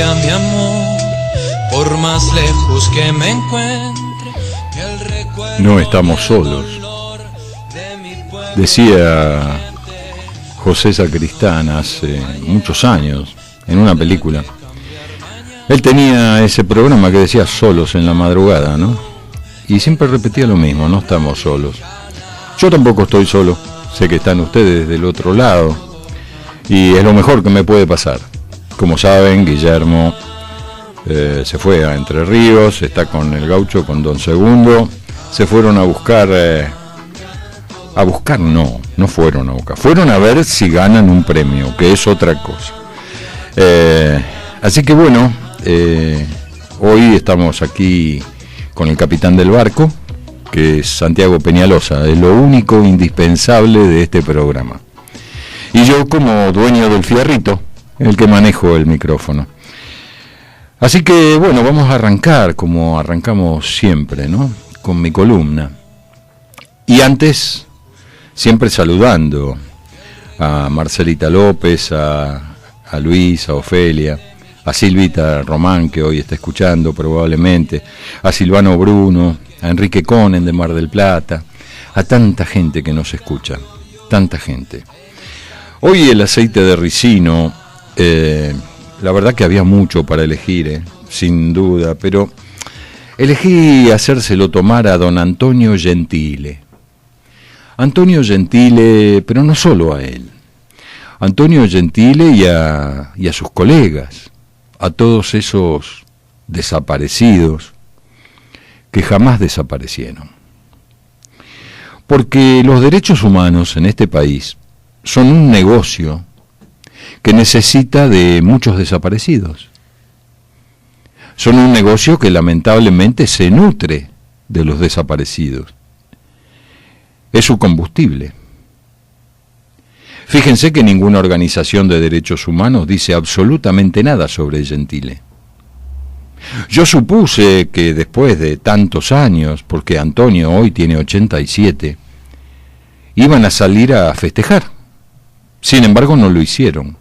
memoria, mi amor, por más lejos que me encuentre, que el recuerdo. No estamos solos, decía José Sacristán hace muchos años en una película. Él tenía ese programa que decía Solos en la madrugada, ¿no? Y siempre repetía lo mismo, no estamos solos. Yo tampoco estoy solo, sé que están ustedes del otro lado y es lo mejor que me puede pasar. Como saben, Guillermo se fue a Entre Ríos, está con el gaucho, con Don Segundo. Se fueron a buscar, no fueron a buscar, fueron a ver si ganan un premio, que es otra cosa. Así que bueno, hoy estamos aquí con el capitán del barco, que es Santiago Peñalosa, es lo único indispensable de este programa. Y yo como dueño del fierrito, el que manejo el micrófono. Así que bueno, vamos a arrancar como arrancamos siempre, ¿no? Con mi columna. Y antes, siempre saludando a Marcelita López, a Luis, a Ofelia, a Silvita Román, que hoy está escuchando probablemente, a Silvano Bruno, a Enrique Conen de Mar del Plata, a tanta gente que nos escucha, tanta gente. Hoy el aceite de ricino, la verdad que había mucho para elegir, sin duda, pero elegí hacérselo tomar a don Antonio Gentile. Antonio Gentile, pero no solo a él. Antonio Gentile y a sus colegas, a todos esos desaparecidos que jamás desaparecieron. Porque los derechos humanos en este país son un negocio que necesita de muchos desaparecidos. Son un negocio que lamentablemente se nutre de los desaparecidos. Es su combustible. Fíjense que ninguna organización de derechos humanos dice absolutamente nada sobre Gentile. Yo supuse que después de tantos años, porque Antonio hoy tiene 87, iban a salir a festejar. Sin embargo, no lo hicieron.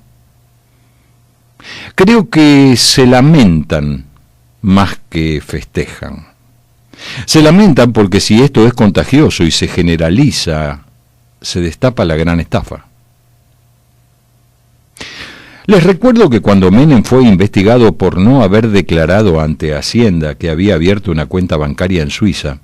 Creo que se lamentan más que festejan. Se lamentan porque si esto es contagioso y se generaliza, se destapa la gran estafa. Les recuerdo que cuando Menem fue investigado por no haber declarado ante Hacienda que había abierto una cuenta bancaria en Suiza,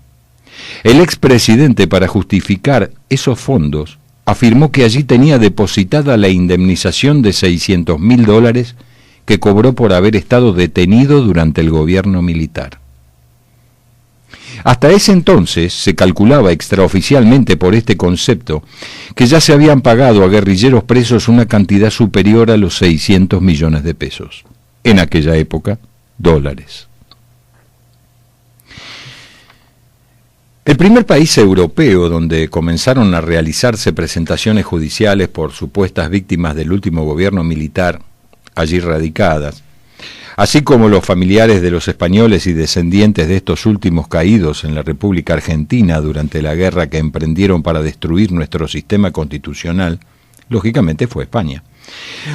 el expresidente, para justificar esos fondos, afirmó que allí tenía depositada la indemnización de $600.000 que cobró por haber estado detenido durante el gobierno militar. Hasta ese entonces se calculaba extraoficialmente por este concepto que ya se habían pagado a guerrilleros presos una cantidad superior a los 600 millones de pesos. En aquella época, dólares. El primer país europeo donde comenzaron a realizarse presentaciones judiciales por supuestas víctimas del último gobierno militar allí radicadas, así como los familiares de los españoles y descendientes de estos últimos caídos en la República Argentina durante la guerra que emprendieron para destruir nuestro sistema constitucional, lógicamente fue España.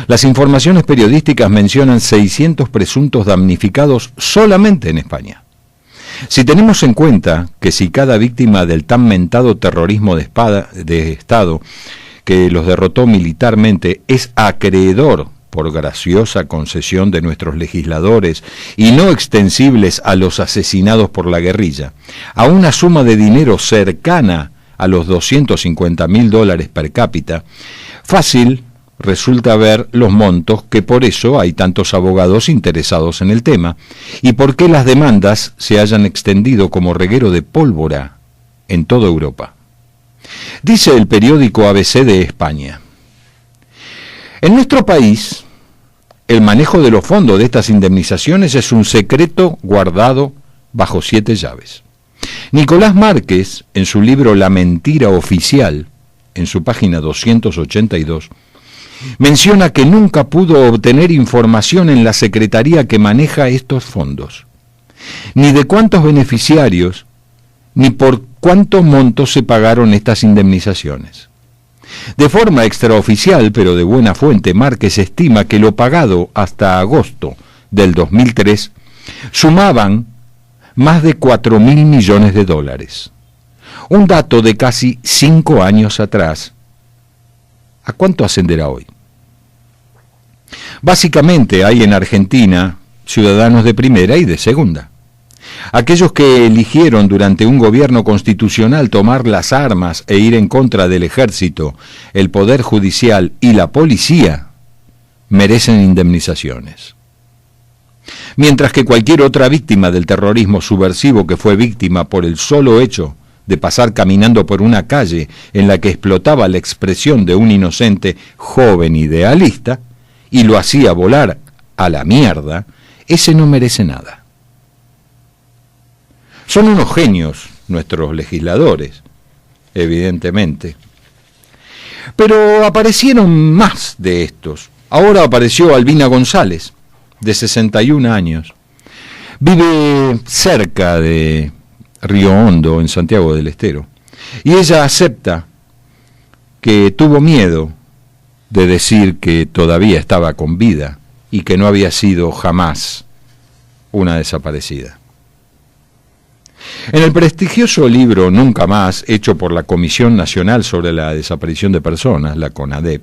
Las informaciones periodísticas mencionan 600 presuntos damnificados solamente en España. Si tenemos en cuenta que si cada víctima del tan mentado terrorismo de Estado que los derrotó militarmente es acreedor por graciosa concesión de nuestros legisladores y no extensibles a los asesinados por la guerrilla, a una suma de dinero cercana a los $250.000 per cápita, fácil resulta ver los montos que por eso hay tantos abogados interesados en el tema y por qué las demandas se hayan extendido como reguero de pólvora en toda Europa. Dice el periódico ABC de España: en nuestro país, el manejo de los fondos de estas indemnizaciones es un secreto guardado bajo 7 llaves. Nicolás Márquez, en su libro La mentira oficial, en su página 282, menciona que nunca pudo obtener información en la secretaría que maneja estos fondos, ni de cuántos beneficiarios, ni por cuántos montos se pagaron estas indemnizaciones. De forma extraoficial, pero de buena fuente, Márquez estima que lo pagado hasta agosto del 2003 sumaban más de 4.000 millones de dólares. Un dato de casi 5 años atrás. ¿A cuánto ascenderá hoy? Básicamente hay en Argentina ciudadanos de primera y de segunda. Aquellos que eligieron durante un gobierno constitucional tomar las armas e ir en contra del ejército, el poder judicial y la policía, merecen indemnizaciones. Mientras que cualquier otra víctima del terrorismo subversivo que fue víctima por el solo hecho de pasar caminando por una calle en la que explotaba la expresión de un inocente joven idealista y lo hacía volar a la mierda, ese no merece nada. Son unos genios nuestros legisladores, evidentemente. Pero aparecieron más de estos. Ahora apareció Albina González, de 61 años. Vive cerca de Río Hondo, en Santiago del Estero. Y ella acepta que tuvo miedo de decir que todavía estaba con vida y que no había sido jamás una desaparecida. En el prestigioso libro Nunca Más, hecho por la Comisión Nacional sobre la Desaparición de Personas, la CONADEP,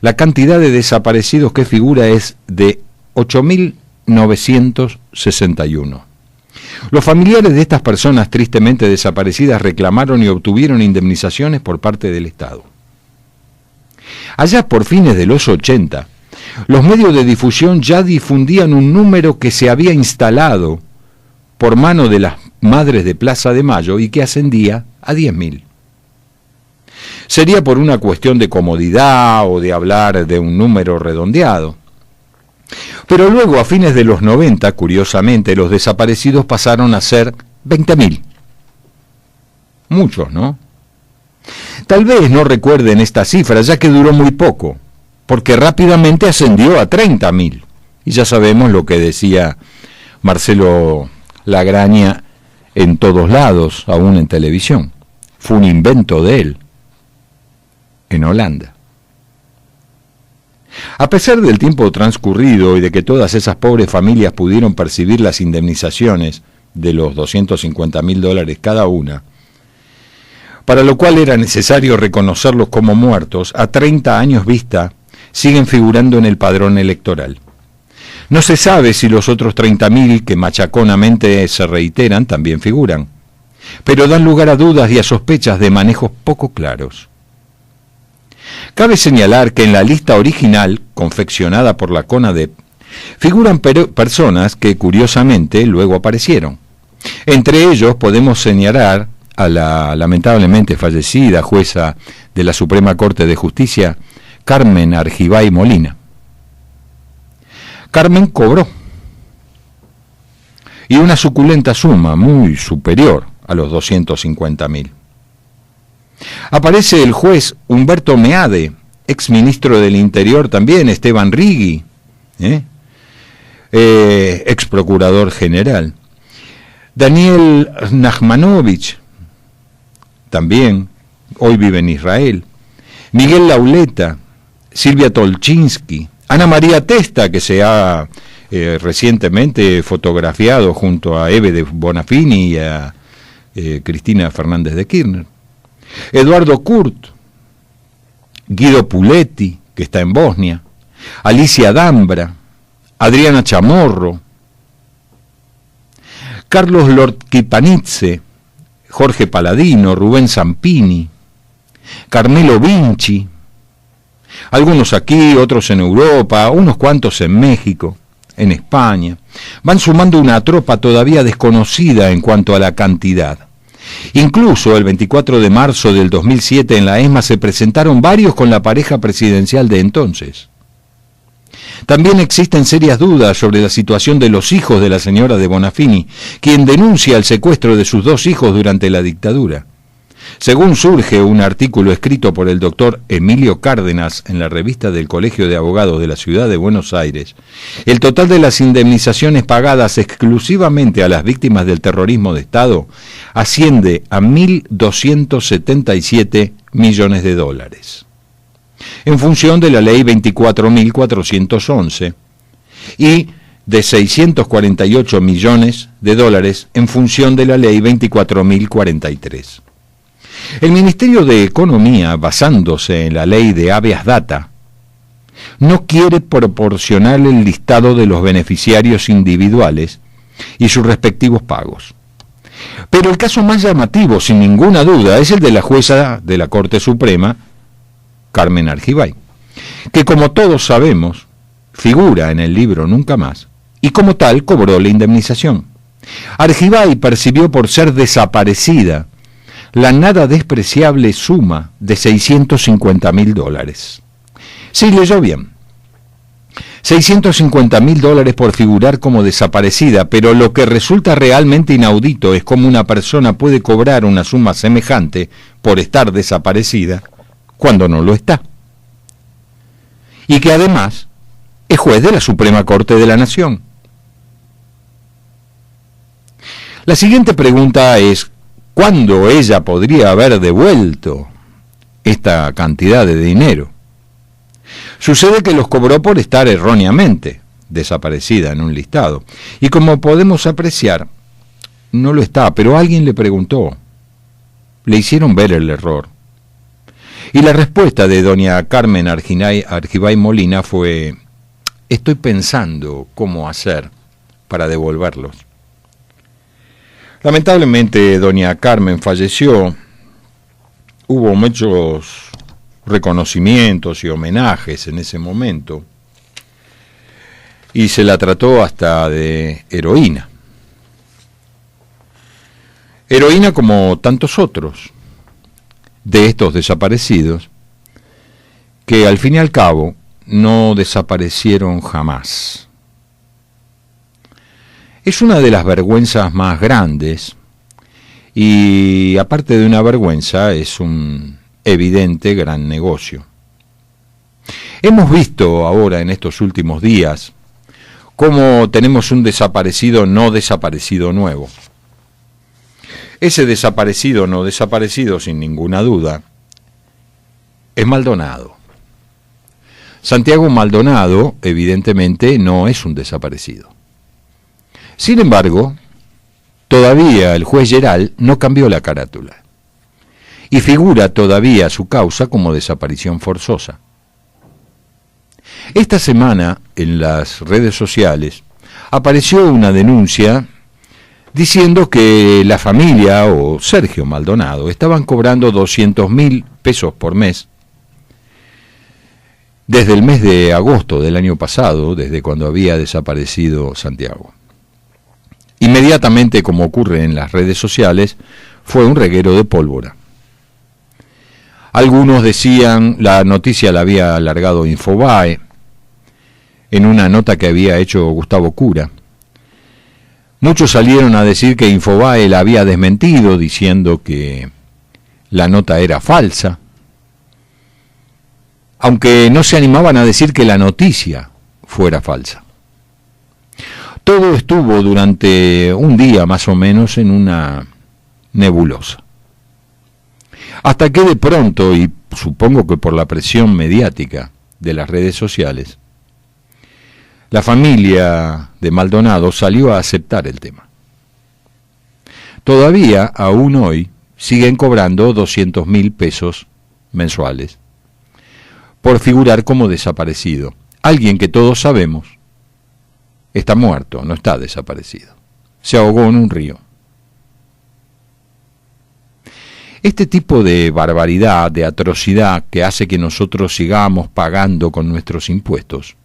la cantidad de desaparecidos que figura es de 8.961. Los familiares de estas personas tristemente desaparecidas reclamaron y obtuvieron indemnizaciones por parte del Estado. Allá por fines de los 80, los medios de difusión ya difundían un número que se había instalado por mano de las madres de Plaza de Mayo y que ascendía a 10.000. Sería por una cuestión de comodidad o de hablar de un número redondeado. Pero luego, a fines de los 90, curiosamente, los desaparecidos pasaron a ser 20.000. Muchos, ¿no? Tal vez no recuerden esta cifra, ya que duró muy poco, porque rápidamente ascendió a 30.000. Y ya sabemos lo que decía Marcelo Lagraña en todos lados, aún en televisión. Fue un invento de él, en Holanda. A pesar del tiempo transcurrido y de que todas esas pobres familias pudieron percibir las indemnizaciones de los $250.000 cada una, para lo cual era necesario reconocerlos como muertos, a 30 años vista siguen figurando en el padrón electoral. No se sabe si los otros 30.000 que machaconamente se reiteran también figuran, pero dan lugar a dudas y a sospechas de manejos poco claros. Cabe señalar que en la lista original, confeccionada por la CONADEP, figuran personas que curiosamente luego aparecieron. Entre ellos podemos señalar a la lamentablemente fallecida jueza de la Suprema Corte de Justicia, Carmen Argibay Molina. Carmen cobró, y una suculenta suma muy superior a los 250.000. Aparece el juez Humberto Meade, exministro del Interior también, Esteban Rigui, ex procurador general, Daniel Nachmanovich, también, hoy vive en Israel, Miguel Lauleta, Silvia Tolchinsky, Ana María Testa, que se ha recientemente fotografiado junto a Eve de Bonafini y a Cristina Fernández de Kirchner, Eduardo Kurt, Guido Puletti, que está en Bosnia, Alicia Dambra, Adriana Chamorro, Carlos Lorquipanidze, Jorge Paladino, Rubén Zampini, Carmelo Vinci, algunos aquí, otros en Europa, unos cuantos en México, en España. Van sumando una tropa todavía desconocida en cuanto a la cantidad. Incluso el 24 de marzo del 2007 en la ESMA se presentaron varios con la pareja presidencial de entonces. También existen serias dudas sobre la situación de los hijos de la señora de Bonafini, quien denuncia el secuestro de sus 2 hijos durante la dictadura. Según surge un artículo escrito por el doctor Emilio Cárdenas en la revista del Colegio de Abogados de la Ciudad de Buenos Aires, el total de las indemnizaciones pagadas exclusivamente a las víctimas del terrorismo de Estado asciende a 1.277 millones de dólares, en función de la ley 24.411 y de 648 millones de dólares en función de la ley 24.043. El Ministerio de Economía, basándose en la ley de habeas data, no quiere proporcionar el listado de los beneficiarios individuales y sus respectivos pagos. Pero el caso más llamativo, sin ninguna duda, es el de la jueza de la Corte Suprema, Carmen Argibay, que como todos sabemos, figura en el libro Nunca Más, y como tal cobró la indemnización. Argibay percibió por ser desaparecida la nada despreciable suma de $650.000. Sí, leyó bien. $650.000 por figurar como desaparecida, pero lo que resulta realmente inaudito es cómo una persona puede cobrar una suma semejante por estar desaparecida cuando no lo está. Y que además es juez de la Suprema Corte de la Nación. La siguiente pregunta es, ¿cuándo ella podría haber devuelto esta cantidad de dinero? Sucede que los cobró por estar erróneamente desaparecida en un listado. Y como podemos apreciar, no lo está, pero alguien le preguntó. Le hicieron ver el error. Y la respuesta de doña Carmen Argibay Molina fue, estoy pensando cómo hacer para devolverlos. Lamentablemente, doña Carmen falleció. Hubo muchos reconocimientos y homenajes en ese momento. Y se la trató hasta de heroína. Heroína como tantos otros de estos desaparecidos, que al fin y al cabo no desaparecieron jamás. Es una de las vergüenzas más grandes y aparte de una vergüenza es un evidente gran negocio. Hemos visto ahora en estos últimos días cómo tenemos un desaparecido no desaparecido nuevo. Ese desaparecido no desaparecido, sin ninguna duda, es Maldonado. Santiago Maldonado, evidentemente, no es un desaparecido. Sin embargo, todavía el juez Geral no cambió la carátula y figura todavía su causa como desaparición forzosa. Esta semana, en las redes sociales, apareció una denuncia diciendo que la familia o Sergio Maldonado estaban cobrando 200.000 pesos por mes desde el mes de agosto del año pasado, desde cuando había desaparecido Santiago. Inmediatamente, como ocurre en las redes sociales, fue un reguero de pólvora. Algunos decían, la noticia la había alargado Infobae, en una nota que había hecho Gustavo Cura. Muchos salieron a decir que Infobae la había desmentido, diciendo que la nota era falsa, aunque no se animaban a decir que la noticia fuera falsa. Todo estuvo durante un día más o menos en una nebulosa. Hasta que de pronto, y supongo que por la presión mediática de las redes sociales, la familia de Maldonado salió a aceptar el tema. Todavía, aún hoy, siguen cobrando 200.000 pesos mensuales por figurar como desaparecido. Alguien que todos sabemos está muerto, no está desaparecido. Se ahogó en un río. Este tipo de barbaridad, de atrocidad que hace que nosotros sigamos pagando con nuestros impuestos,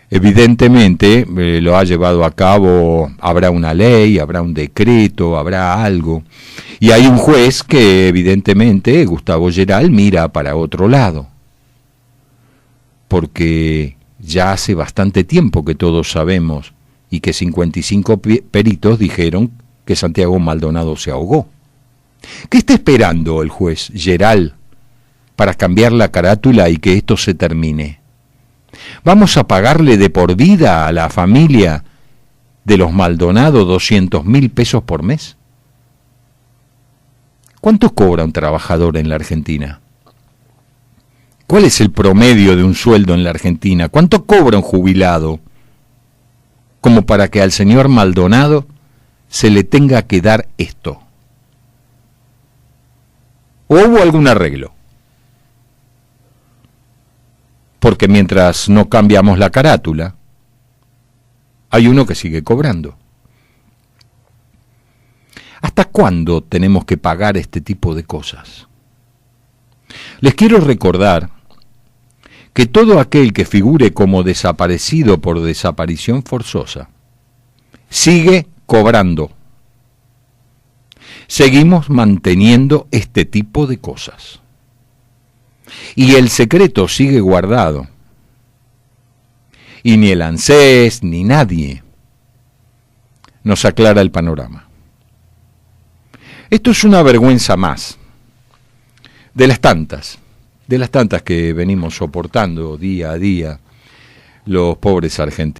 evidentemente lo ha llevado a cabo, habrá una ley, habrá un decreto, habrá algo. Y hay un juez que evidentemente, Gustavo Geral, mira para otro lado. Porque ya hace bastante tiempo que todos sabemos y que 55 peritos dijeron que Santiago Maldonado se ahogó. ¿Qué está esperando el juez Geral para cambiar la carátula y que esto se termine? ¿Vamos a pagarle de por vida a la familia de los Maldonado 200.000 pesos por mes? ¿Cuánto cobra un trabajador en la Argentina? ¿Cuál es el promedio de un sueldo en la Argentina? ¿Cuánto cobra un jubilado como para que al señor Maldonado se le tenga que dar esto? ¿O hubo algún arreglo? Porque mientras no cambiamos la carátula, hay uno que sigue cobrando. ¿Hasta cuándo tenemos que pagar este tipo de cosas? Les quiero recordar que todo aquel que figure como desaparecido por desaparición forzosa sigue cobrando. Seguimos manteniendo este tipo de cosas. Y el secreto sigue guardado. Y ni el ANSES ni nadie nos aclara el panorama. Esto es una vergüenza más de las tantas que venimos soportando día a día los pobres argentinos.